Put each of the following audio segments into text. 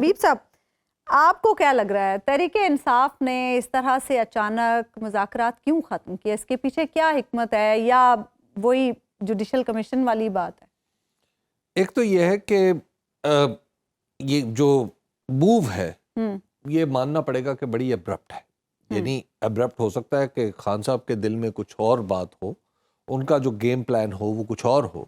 حبیب صاحب، آپ کو کیا لگ رہا ہے تحریک انصاف نے اس طرح سے اچانک مذاکرات کیوں ختم کیے؟ اس کے پیچھے کیا حکمت ہے، یا وہی جوڈیشل کمیشن والی بات ہے؟ ایک تو یہ ہے کہ یہ جو موو ہے یہ ماننا پڑے گا کہ بڑی ابرپٹ ہے. یعنی ابرپٹ ہو سکتا ہے کہ خان صاحب کے دل میں کچھ اور بات ہو، ان کا جو گیم پلان ہو وہ کچھ اور ہو،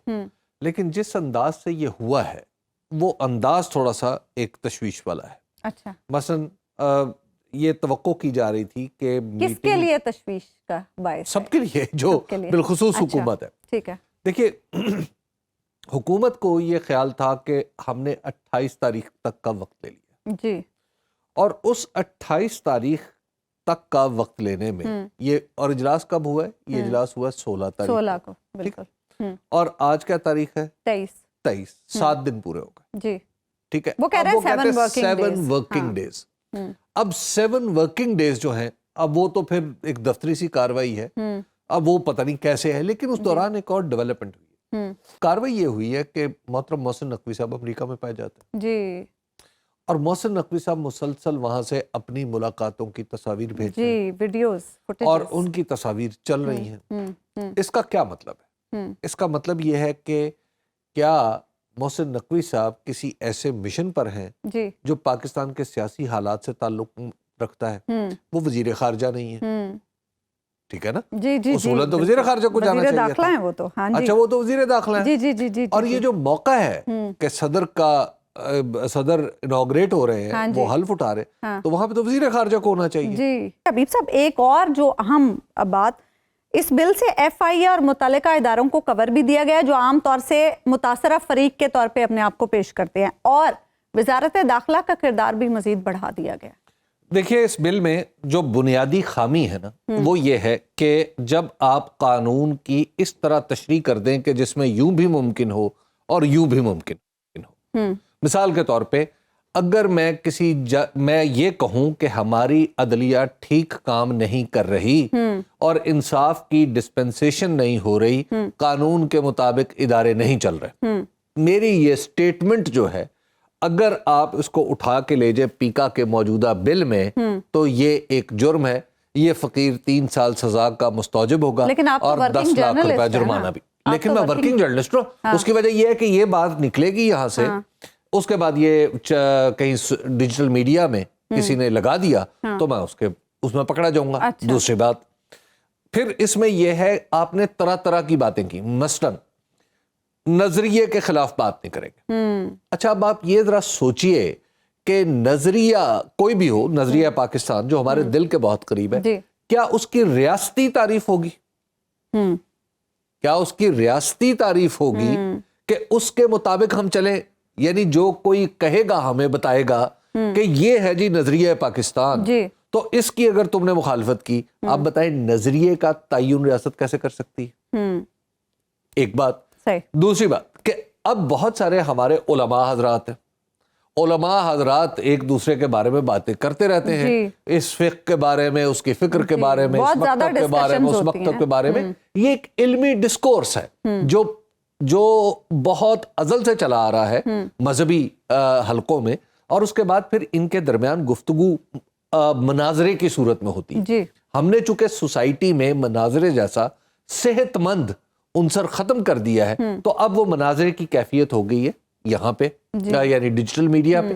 لیکن جس انداز سے یہ ہوا ہے وہ انداز تھوڑا سا ایک تشویش والا ہے. اچھا، مثلا یہ توقع کی جا رہی تھی کہ کس کے لیے تشویش کا باعث؟ سب کے لیے، جو بالخصوص حکومت ہے. ٹھیک ہے، دیکھیے حکومت کو یہ خیال تھا کہ ہم نے 28 تاریخ تک کا وقت لے لیا جی، اور اس 28 تاریخ تک کا وقت لینے میں یہ، اور اجلاس کب ہوا ہے؟ یہ اجلاس ہوا 16 تاریخ 16 کو، بالکل. اور آج کیا تاریخ ہے؟ 23. 7 دن پورے ہو گئے. جی، ٹھیک ہے، وہ کہہ رہے ہیں 7 ورکنگ ڈیز. اب 7 ورکنگ ڈیز جو ہیں، اب وہ تو پھر ایک دفتری سی کاروائی ہے، اب وہ پتہ نہیں کیسے ہے، لیکن اس دوران ایک اور ڈیولپمنٹ ہوئی. کاروائی یہ ہوئی ہے کہ محترم محسن نقوی صاحب امریکہ میں پائے جاتے ہیں جی، اور محسن نقوی صاحب مسلسل وہاں سے اپنی ملاقاتوں کی تصاویر بھیج رہے ہیں، ویڈیوز، اور ان کی تصاویر چل رہی ہیں. اس کا کیا مطلب ہے؟ اس کا مطلب یہ ہے کہ کیا محسن نقوی صاحب کسی ایسے مشن پر ہیں جو پاکستان کے سیاسی حالات سے تعلق رکھتا ہے؟ وہ وزیر خارجہ نہیں ہے، ٹھیک ہے نا؟ جی جی، اصولاً تو وزیر خارجہ کو جانا چاہیے تھا. وہ تو، اچھا، وہ تو وزیر داخلہ ہیں. جی جی جی جی. اور یہ جو موقع ہے کہ صدر انوگریٹ ہو رہے ہیں، وہ حلف اٹھا رہے ہیں، تو وہاں پہ تو وزیر خارجہ کو ہونا چاہیے. جی حبیب صاحب، ایک اور جو اہم بات، اس بل سے ایف آئی اے اور متعلقہ اداروں کو کور بھی دیا گیا جو عام طور سے متاثرہ فریق کے طور پہ اپنے آپ کو پیش کرتے ہیں، اور وزارت داخلہ کا کردار بھی مزید بڑھا دیا گیا. دیکھیے اس بل میں جو بنیادی خامی ہے نا، وہ یہ ہے کہ جب آپ قانون کی اس طرح تشریح کر دیں کہ جس میں یوں بھی ممکن ہو اور یوں بھی ممکن ہو. مثال کے طور پہ اگر میں یہ کہوں کہ ہماری عدلیہ ٹھیک کام نہیں کر رہی اور انصاف کی ڈسپنسیشن نہیں ہو رہی، قانون کے مطابق ادارے نہیں چل رہے، میری یہ سٹیٹمنٹ جو ہے اگر آپ اس کو اٹھا کے لے جائے پیکا کے موجودہ بل میں، تو یہ ایک جرم ہے. یہ فقیر 3 سال سزا کا مستوجب ہوگا اور 10 لاکھ روپے جرمانہ بھی. لیکن میں ورکنگ جرنلسٹ ہوں. اس کی وجہ یہ ہے کہ یہ بات نکلے گی یہاں سے، اس کے بعد یہ کہیں ڈیجیٹل میڈیا میں کسی نے لگا دیا تو میں اس میں پکڑا جاؤں گا. دوسری بات پھر اس میں یہ ہے، آپ نے طرح طرح کی باتیں کی، مثلاً نظریے کے خلاف بات نہیں کریں گے. اچھا، اب آپ یہ ذرا سوچئے کہ نظریہ کوئی بھی ہو، نظریہ پاکستان جو ہمارے دل کے بہت قریب ہے، کیا اس کی ریاستی تعریف ہوگی؟ کیا اس کی ریاستی تعریف ہوگی کہ اس کے مطابق ہم چلیں؟ یعنی جو کوئی کہے گا، ہمیں بتائے گا کہ یہ ہے جی نظریہ پاکستان، تو اس کی اگر تم نے مخالفت کی، آپ بتائیں نظریے کا تعین ریاست کیسے کر سکتی ہے؟ ایک بات. دوسری بات کہ اب بہت سارے ہمارے علماء حضرات ہیں، علماء حضرات ایک دوسرے کے بارے میں باتیں کرتے رہتے ہیں، اس فقہ کے بارے میں، اس کی فکر کے بارے میں، اس مکتب کے بارے میں، اس مکتب کے بارے میں. یہ ایک علمی ڈسکورس ہے جو بہت ازل سے چلا آ رہا ہے مذہبی حلقوں میں، اور اس کے بعد پھر ان کے درمیان گفتگو مناظرے کی صورت میں ہوتی ہے. ہم نے چونکہ سوسائٹی میں مناظرے جیسا صحت مند عنصر ختم کر دیا ہے، تو اب وہ مناظرے کی کیفیت ہو گئی ہے یہاں پہ، یعنی ڈیجیٹل میڈیا پہ.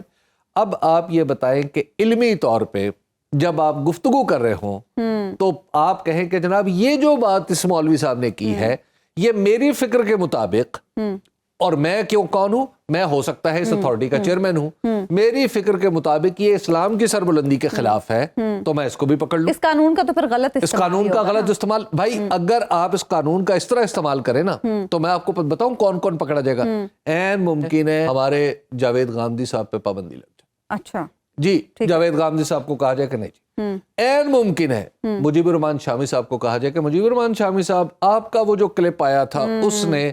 اب آپ یہ بتائیں کہ علمی طور پہ جب آپ گفتگو کر رہے ہوں تو آپ کہیں کہ جناب یہ جو بات اس مولوی صاحب نے کی ہے یہ میری فکر کے مطابق، اور میں کون ہوں؟ میں ہو سکتا ہے اس اتھارٹی کا چیئرمین ہوں، میری فکر کے مطابق یہ اسلام کی سربلندی کے خلاف ہے، تو میں اس کو بھی پکڑ لوں. اس قانون کا تو پھر غلط استعمال، اس قانون کا غلط استعمال. بھائی اگر آپ اس قانون کا اس طرح استعمال کریں نا، تو میں آپ کو بتاؤں کون کون پکڑا جائے گا. این ممکن ہے ہمارے جاوید غامدی صاحب پہ پابندی لگ جائے. اچھا جی، جاوید غامدی صاحب کو کہا جائے کہ نہیں جی. این ممکن ہے مجیب الرحمان شامی صاحب کو کہا جائے کہ مجیب الرحمان شامی صاحب، آپ کا وہ جو کلپ آیا تھا اس نے،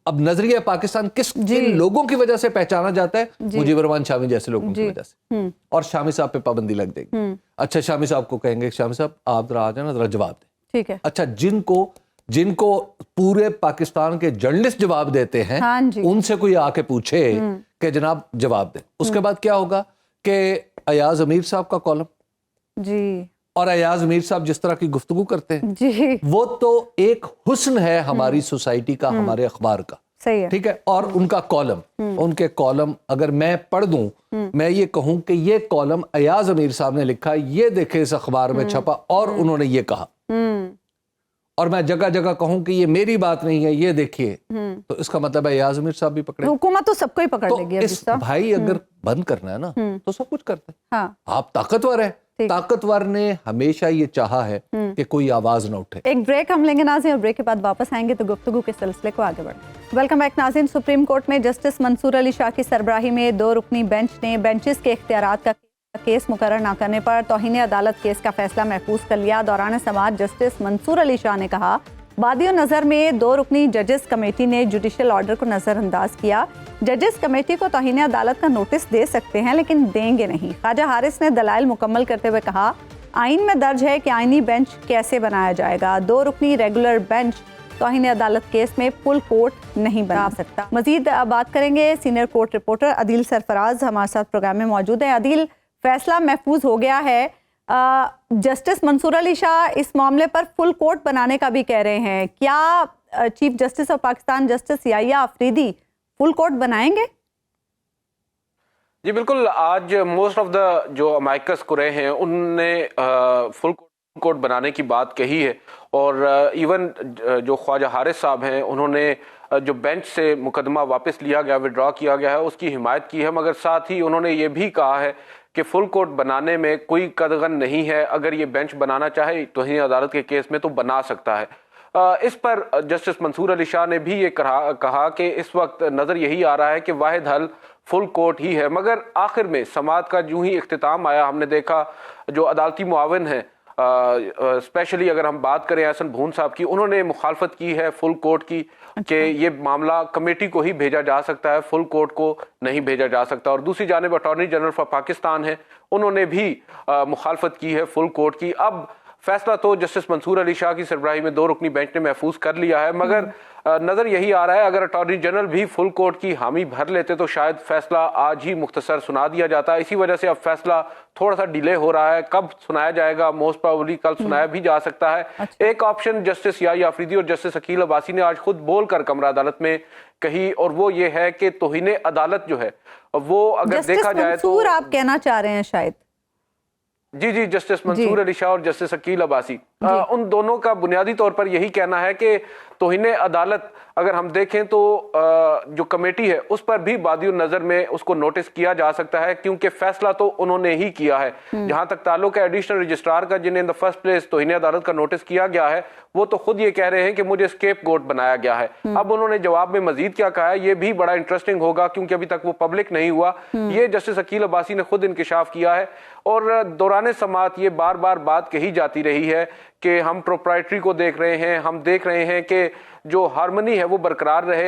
اب نظریہ پاکستان کن لوگوں کی وجہ سے پہچانا جاتا ہے؟ مجیب الرحمن شامی جیسے لوگوں کی وجہ سے، اور شامی صاحب پہ پابندی لگ جائے گی. اچھا، شامی صاحب کو کہیں گے شامی صاحب آپ ذرا آ جائیں، ذرا جواب دیں. ٹھیک ہے. اچھا، جن کو پورے پاکستان کے جرنلسٹ جواب دیتے ہیں، ان سے کوئی آ کے پوچھے کہ جناب جواب دیں. اس کے بعد کیا ہوگا؟ کہ ایاز امیر صاحب کا کالم جی اور ایاز امیر صاحب جس طرح کی گفتگو کرتے ہیں جی وہ تو ایک حسن ہے ہماری سوسائٹی کا, ہمارے اخبار کا, صحیح ہے. ٹھیک ہے. اور ان کا کالم, ان کے کالم اگر میں پڑھ دوں, میں یہ کہوں کہ یہ کالم ایاز امیر صاحب نے لکھا, یہ دیکھے اس اخبار میں چھپا اور انہوں نے یہ کہا, اور میں جگہ جگہ کہوں کہ یہ میری بات نہیں ہے, یہ دیکھیے, تو اس کا مطلب ہے ایاز امیر صاحب بھی پکڑے. حکومت تو سب کو ہی پکڑ تو لے گی اس بھائی اگر بند کرنا ہے نا تو سب کچھ کرتے ہیں. ہاں, آپ طاقتور ہیں, طاقتور نے ہمیشہ یہ چاہا ہے کہ کوئی آواز نہ اٹھے. ایک بریک ہم لیں گے ناظرین, اور بریک کے بعد واپس آئیں گے تو گفتگو کے سلسلے کو آگے بڑھیں. ویلکم بیک ناظرین. سپریم کورٹ میں جسٹس منصور علی شاہ کی سربراہی میں 2 رکنی بینچ نے بینچز کے اختیارات کا کیس مقرر نہ کرنے پر توہین عدالت کیس کا فیصلہ محفوظ کر لیا. دوران سماعت جسٹس منصور علی شاہ نے کہا, بادی و نظر میں 2 رکنی ججز کمیٹی نے جوڈیشل آرڈر کو نظر انداز کیا. ججز کمیٹی کو توہین عدالت کا نوٹس دے سکتے ہیں لیکن دیں گے نہیں. خواجہ حارث نے دلائل مکمل کرتے ہوئے کہا, آئین میں درج ہے کہ آئینی بینچ کیسے بنایا جائے گا. 2 رکنی ریگولر بینچ توہین عدالت کیس میں فل کورٹ نہیں بنا سکتا. مزید بات کریں گے. سینئر کورٹ رپورٹر عدیل سرفراز ہمارے ساتھ پروگرام میں موجود ہیں. عدیل, فیصلہ محفوظ ہو گیا ہے, جسٹس منصور علی شاہ اس معاملے پر فل کورٹ بنانے کا بھی کہہ رہے ہیں. کیا chief justice of Pakistan justice Yahya Afridi full court بنائیں گے؟ جی بالکل. آج موسٹ آف دا جو امائکس کرے ہیں ان نے فل کورٹ بنانے کی بات کہی ہے, اور ایون جو خواجہ حارث صاحب ہیں انہوں نے جو بینچ سے مقدمہ واپس لیا گیا, وڈرا کیا گیا ہے, اس کی حمایت کی ہے, مگر ساتھ ہی انہوں نے یہ بھی کہا ہے کہ فل کورٹ بنانے میں کوئی قدغن نہیں ہے. اگر یہ بینچ بنانا چاہے توہین عدالت کے کیس میں تو بنا سکتا ہے. اس پر جسٹس منصور علی شاہ نے بھی یہ کہا کہ اس وقت نظر یہی آ رہا ہے کہ واحد حل فل کورٹ ہی ہے. مگر آخر میں سماعت کا جو ہی اختتام آیا, ہم نے دیکھا جو عدالتی معاون ہیں, اسپیشلی اگر ہم بات کریں احسن بھون صاحب کی, انہوں نے مخالفت کی ہے فل کورٹ کی کہ یہ معاملہ کمیٹی کو ہی بھیجا جا سکتا ہے, فل کورٹ کو نہیں بھیجا جا سکتا. اور دوسری جانب اٹارنی جنرل فار پاکستان ہے, انہوں نے بھی مخالفت کی ہے فل کورٹ کی. اب فیصلہ تو جسٹس منصور علی شاہ کی سربراہی میں 2 رکنی بینچ نے محفوظ کر لیا ہے, مگر نظر یہی آ رہا ہے اگر اٹارنی جنرل بھی فل کورٹ کی حامی بھر لیتے تو شاید فیصلہ آج ہی مختصر سنا دیا جاتا. اسی وجہ سے اب فیصلہ تھوڑا سا ڈیلے ہو رہا ہے. کب سنایا جائے گا, موسٹ پروبلی کل سنایا بھی جا سکتا ہے. ایک آپشن جسٹس یحییٰ آفریدی اور جسٹس عقیل عباسی نے آج خود بول کر کمرہ عدالت میں کہی, اور وہ یہ ہے کہ توہین عدالت جو ہے وہ اگر دیکھا جائے تو آپ کہنا چاہ رہے ہیں شاید. جی جسٹس منصور علی شاہ اور جسٹس عقیل عباسی, ان دونوں کا بنیادی طور پر یہی کہنا ہے کہ توہین عدالت اگر ہم دیکھیں تو جو کمیٹی ہے اس پر بھی بادی النظر میں اس کو نوٹس کیا جا سکتا ہے, کیونکہ فیصلہ تو انہوں نے ہی کیا ہے. جہاں تک تعلق ہے ایڈیشنل رجسٹرار کا, جنہیں ان دا فرسٹ پلیس توہین عدالت کا نوٹس کیا گیا ہے, وہ تو خود یہ کہہ رہے ہیں کہ مجھے اسکیپ گوٹ بنایا گیا ہے. اب انہوں نے جواب میں مزید کیا کہا ہے یہ بھی بڑا انٹرسٹنگ ہوگا, کیونکہ ابھی تک وہ پبلک نہیں ہوا. یہ جسٹس عقیل عباسی نے خود انکشاف کیا ہے, اور دوران سماعت یہ بار بار بات کہی جاتی رہی ہے کہ ہم پروپرائٹری کو دیکھ رہے ہیں, ہم دیکھ رہے ہیں کہ جو ہارمنی ہے وہ برقرار رہے.